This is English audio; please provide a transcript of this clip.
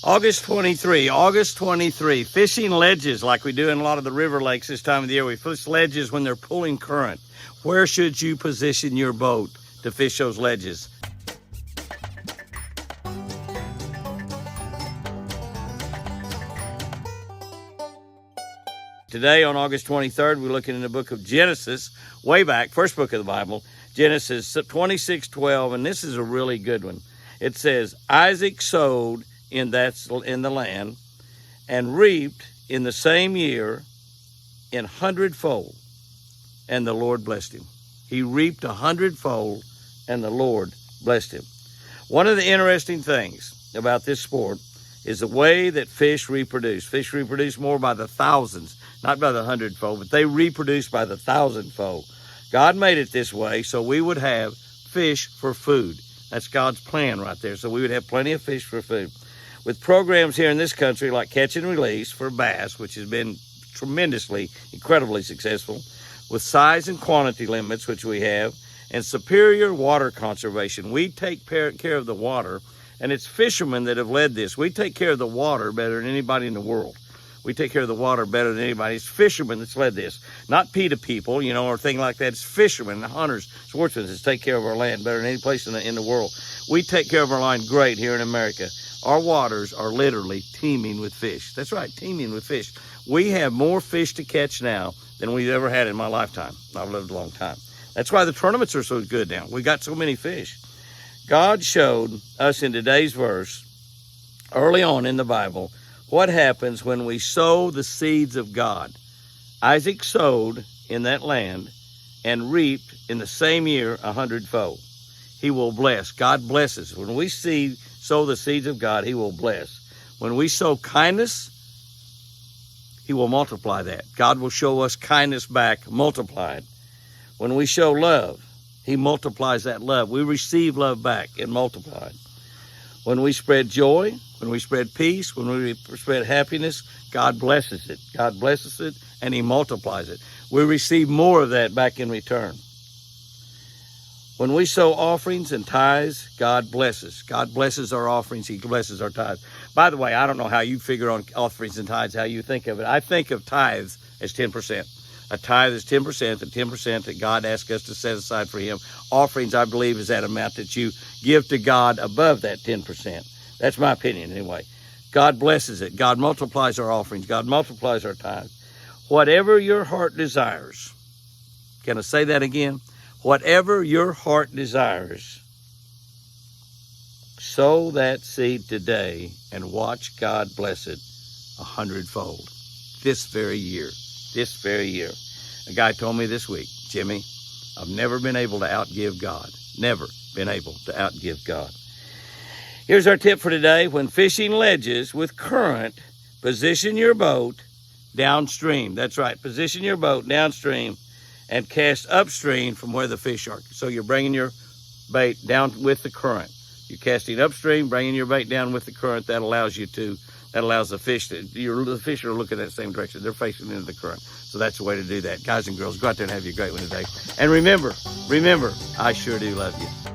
August 23, fishing ledges like we do in a lot of the river lakes this time of the year. We fish ledges when they're pulling current. Where should you position your boat to fish those ledges? Today on August 23rd, we're looking in the book of Genesis, way back, first book of the Bible, Genesis 26:12, and this is a really good one. It says, Isaac sowed in the land and reaped in the same year in 100-fold, and the Lord blessed him. He reaped 100-fold, and the Lord blessed him. One of the interesting things about this sport is the way that fish reproduce. Fish reproduce more by the thousands, not by the 100-fold, but they reproduce by the 1,000-fold. God made it this way so we would have fish for food. That's God's plan right there. So we would have plenty of fish for food. With programs here in this country like Catch and Release for bass, which has been tremendously, incredibly successful, with size and quantity limits, which we have, and superior water conservation. We take care of the water, and it's fishermen that have led this. We take care of the water better than anybody in the world. We take care of the water better than anybody. It's fishermen that's led this. Not PETA people, or thing like that. It's fishermen, hunters, sportsmen that take care of our land better than any place in the world. We take care of our land great here in America. Our waters are literally teeming with fish. That's right, teeming with fish. We have more fish to catch now than we've ever had in my lifetime. I've lived a long time. That's why the tournaments are so good now. We got so many fish. God showed us in today's verse, early on in the Bible, what happens when we sow the seeds of God. Isaac sowed in that land and reaped in the same year 100-fold. He will bless. God blesses. When we sow the seeds of God, he will bless. When we sow kindness, he will multiply that. God will show us kindness back multiplied. When we show love, he multiplies that love. We receive love back and multiplied. When we spread joy, when we spread peace, when we spread happiness, God blesses it. God blesses it, and he multiplies it. We receive more of that back in return. When we sow offerings and tithes, God blesses. God blesses our offerings. He blesses our tithes. By the way, I don't know how you figure on offerings and tithes, how you think of it. I think of tithes as 10%. A tithe is 10%, the 10% that God asks us to set aside for him. Offerings, I believe, is that amount that you give to God above that 10%. That's my opinion anyway. God blesses it. God multiplies our offerings. God multiplies our tithes. Whatever your heart desires, can I say that again? Whatever your heart desires, sow that seed today and watch God bless it 100-fold this very year. This very year. A guy told me this week, Jimmy, I've never been able to outgive God. Never been able to outgive God. Here's our tip for today. When fishing ledges with current, position your boat downstream. That's right. Position your boat downstream and cast upstream from where the fish are. So you're bringing your bait down with the current. You're casting upstream, bringing your bait down with the current. That allows the fish the fish are looking that same direction. They're facing into the current. So that's the way to do that. Guys and girls, go out there and have your great one today. And remember, I sure do love you.